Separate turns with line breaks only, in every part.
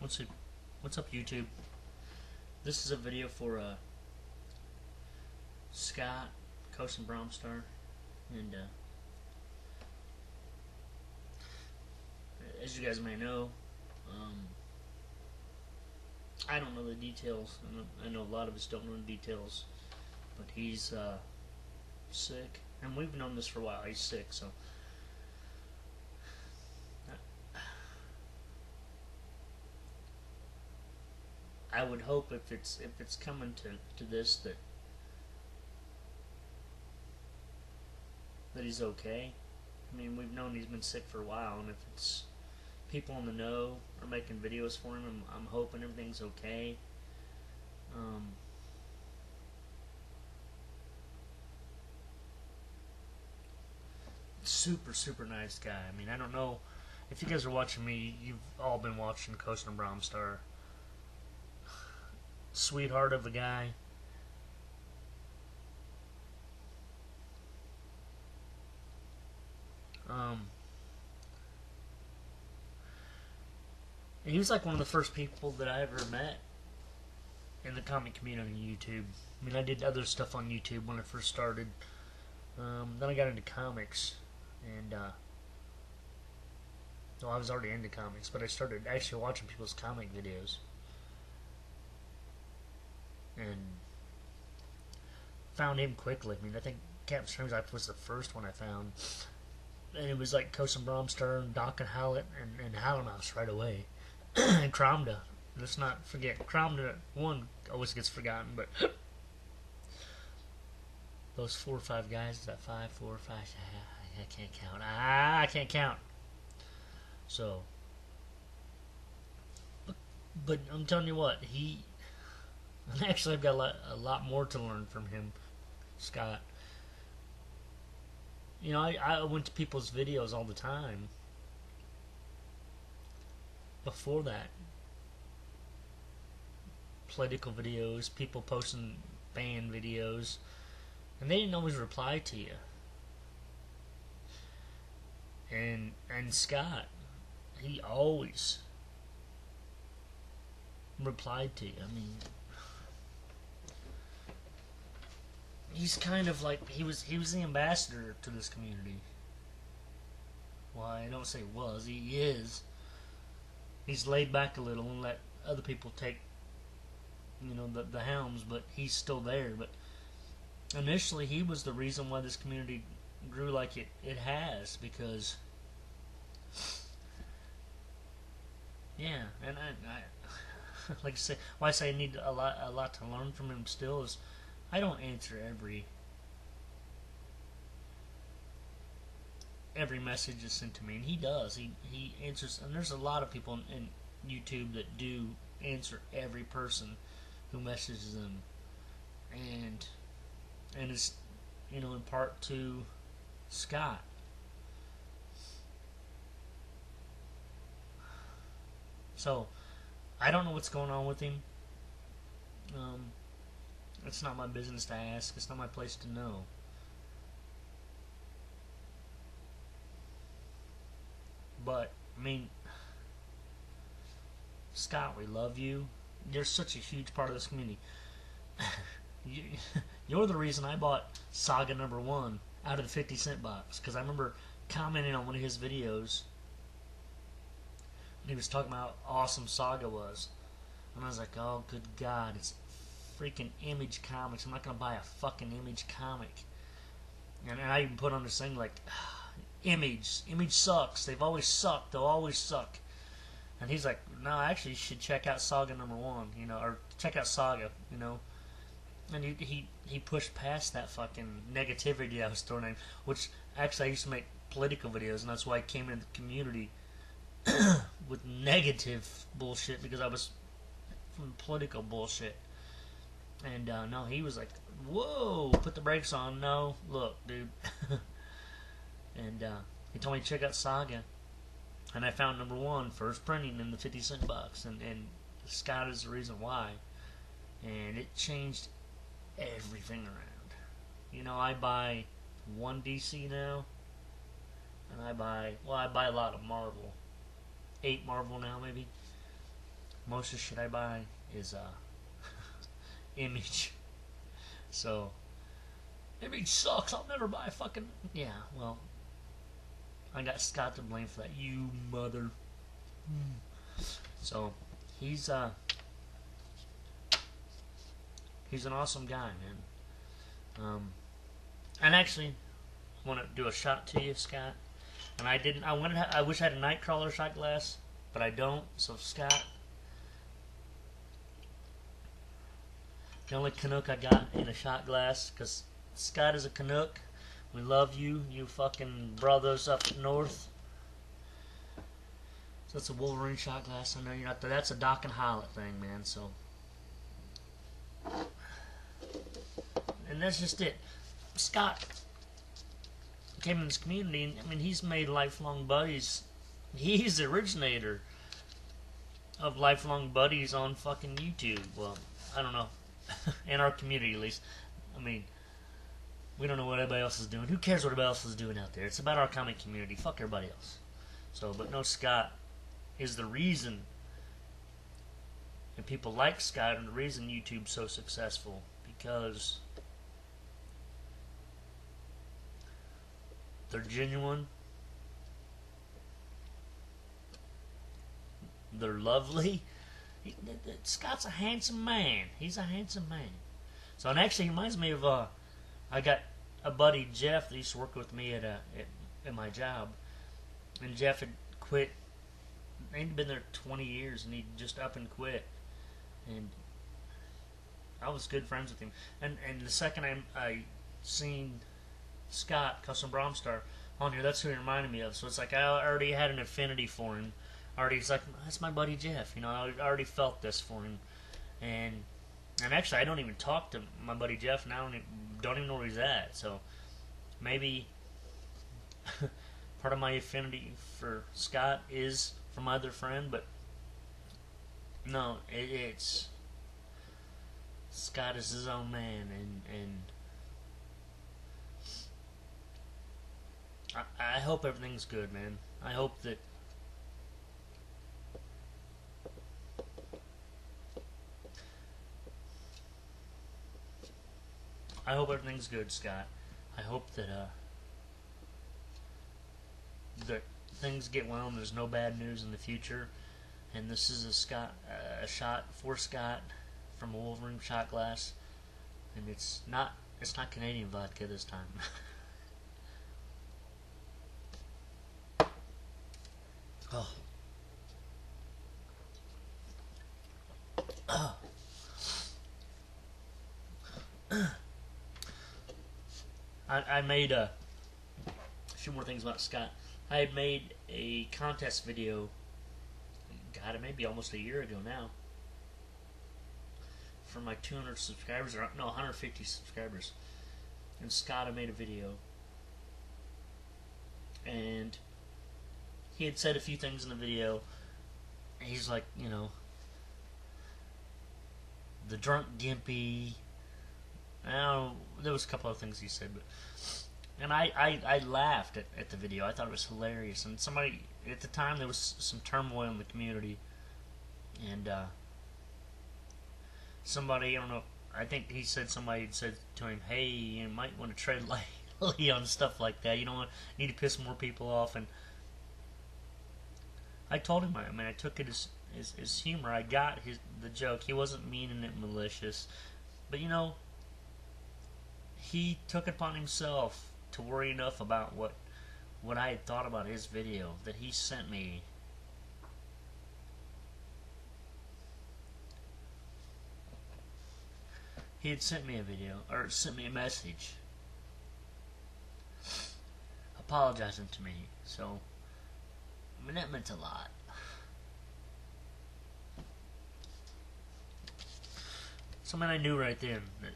What's it? What's up, YouTube? This is a video for Scott Koestenbrauamstar, and as you guys may know, I don't know the details. I know a lot of us don't know the details, but he's sick, and we've known this for a while. He's sick, so. I would hope if it's coming to this that he's okay. I mean, we've known he's been sick for a while, and if it's people in the know are making videos for him, I'm hoping everything's okay. Super nice guy. I mean, I don't know if you guys are watching me. You've all been watching Koestenbrauamstar. Sweetheart of a guy. He was like one of the first people that I ever met in the comic community on YouTube. I mean, I did other stuff on YouTube when I first started. Then I got into comics, and well, I was already into comics, but I started actually watching people's comic videos, and found him quickly. I mean, I think Captain Strange was the first one I found, and it was like Koestenbrauamstar and Doc and Howlett and Howlmouse right away. And Cromda. Let's not forget Cromda. One always gets forgotten, but those 4 or 5 guys. Is that 5, 4, 5? I can't count. I can't count. So, but I'm telling you what, actually I've got a lot more to learn from him, Scott. You know, I went to people's videos all the time before that. Political videos, people posting fan videos, and they didn't always reply to you. And Scott, he always replied to you. I mean, he's kind of like he was the ambassador to this community. Well, I don't say was, he is. He's laid back a little and let other people take, you know, the helms, but he's still there. But initially, he was the reason why this community grew like it has, because yeah, and I like I say, why I say I need a lot to learn from him still is I don't answer every message that's sent to me, and he does. He answers, and there's a lot of people in YouTube that do answer every person who messages them, and it's, you know, in part to Scott. So I don't know what's going on with him. It's not my business to ask. It's not my place to know. But I mean, Scott, we love you. You're such a huge part of this community. You're the reason I bought Saga #1 out of the 50-cent box, because I remember commenting on one of his videos and he was talking about how awesome Saga was, and I was like, oh good God, it's freaking Image Comics. I'm not gonna buy a fucking Image comic. And I even put on this thing like, Image sucks. They've always sucked. They'll always suck. And he's like, no, actually, you should check out Saga #1, you know, or check out Saga, you know. And he pushed past that fucking negativity I was throwing in, which actually I used to make political videos, and that's why I came into the community with negative bullshit, because I was from political bullshit. And no, he was like, whoa, put the brakes on. No, look, dude. And he told me to check out Saga, and I found #1 first printing in the 50-cent box, and Scott is the reason why, and it changed everything around. You know, I buy one DC now, and I buy a lot of Marvel, 8 Marvel now maybe, most of the shit I buy is Image. So Image sucks. I'll never buy a fucking yeah. Well, I got Scott to blame for that. You mother. So he's an awesome guy, man. And actually, I want to do a shot to you, Scott. And I didn't. I wish I had a Nightcrawler shot glass, but I don't. So Scott, the only Canuck I got in a shot glass, because Scott is a Canuck. We love you, you fucking brothers up north. So that's a Wolverine shot glass. I know you're not. That's a Doc and Hollitt thing, man. So, and that's just it. Scott came in this community, and I mean, he's made lifelong buddies. He's the originator of lifelong buddies on fucking YouTube. Well, I don't know, in our community at least. I mean, we don't know what everybody else is doing. Who cares what everybody else is doing out there? It's about our comic community. Fuck everybody else. So, but no, Scott is the reason, and people like Scott, and the reason YouTube's so successful, because they're genuine, they're lovely. Scott's a handsome man. He's a handsome man. So, and actually, he reminds me of I got a buddy, Jeff, that used to work with me at my job, and Jeff had quit. He'd been there 20 years, and he just up and quit. And I was good friends with him. And the second I seen Scott, Koestenbrauamstar, on here, that's who he reminded me of. So it's like I already had an affinity for him. It's like, that's my buddy Jeff. You know, I already felt this for him. And actually, I don't even talk to my buddy Jeff now. Don't even know where he's at. So maybe part of my affinity for Scott is from my other friend, but no, it's Scott is his own man, and I hope everything's good, man. I hope that everything's good, Scott. I hope that that things get well and there's no bad news in the future. And this is a shot for Scott from a Wolverine shot glass, and it's not Canadian vodka this time. Oh. Oh. I made a few more things about Scott. I had made a contest video, God, it may be almost a year ago now, for my 200 subscribers, or no, 150 subscribers. And Scott had made a video, and he had said a few things in the video. And he's like, you know, the drunk gimpy. There was a couple of things he said, but and I laughed at the video. I thought it was hilarious. And somebody at the time, there was some turmoil in the community, and somebody, I don't know, I think he said somebody had said to him, "Hey, you might want to tread lightly on stuff like that. You don't need to piss more people off." And I told him, I mean, I took it as humor. I got the joke. He wasn't meaning it malicious, but you know, he took it upon himself to worry enough about what I had thought about his video that he sent me. He had sent me a video, or sent me a message apologizing to me. So, I mean, that meant a lot. So, I mean, I knew right then that,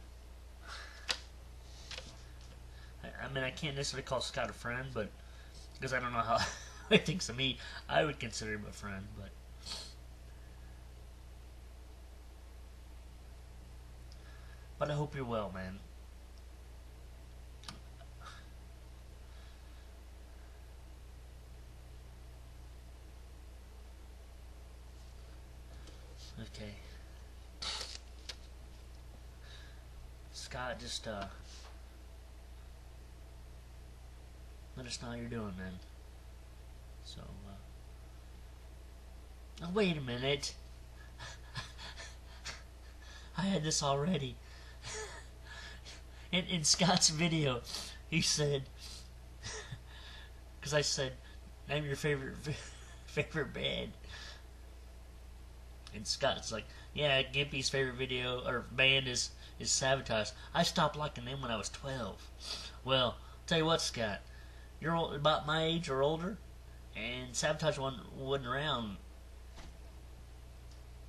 I mean, I can't necessarily call Scott a friend, but because I don't know how he thinks of me, I would consider him a friend. But I hope you're well, man. Okay. Scott, just let us know how you're doing, man. So, oh, wait a minute. I had this already. In Scott's video, he said, because I said, name your favorite band. And Scott's like, yeah, Gimpy's favorite video or band is Sabotage. I stopped liking them when I was 12. Well, tell you what, Scott, you're about my age or older, and Sabotage wasn't around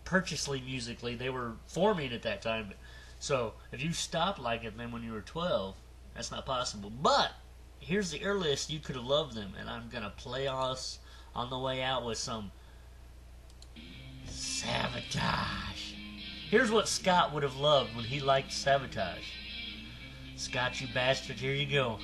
purposely musically. They were forming at that time. So if you stopped liking them when you were 12, that's not possible. But here's the earliest you could have loved them, and I'm gonna play us on the way out with some Sabotage. Here's what Scott would have loved when he liked Sabotage. Scott, you bastard, here you go.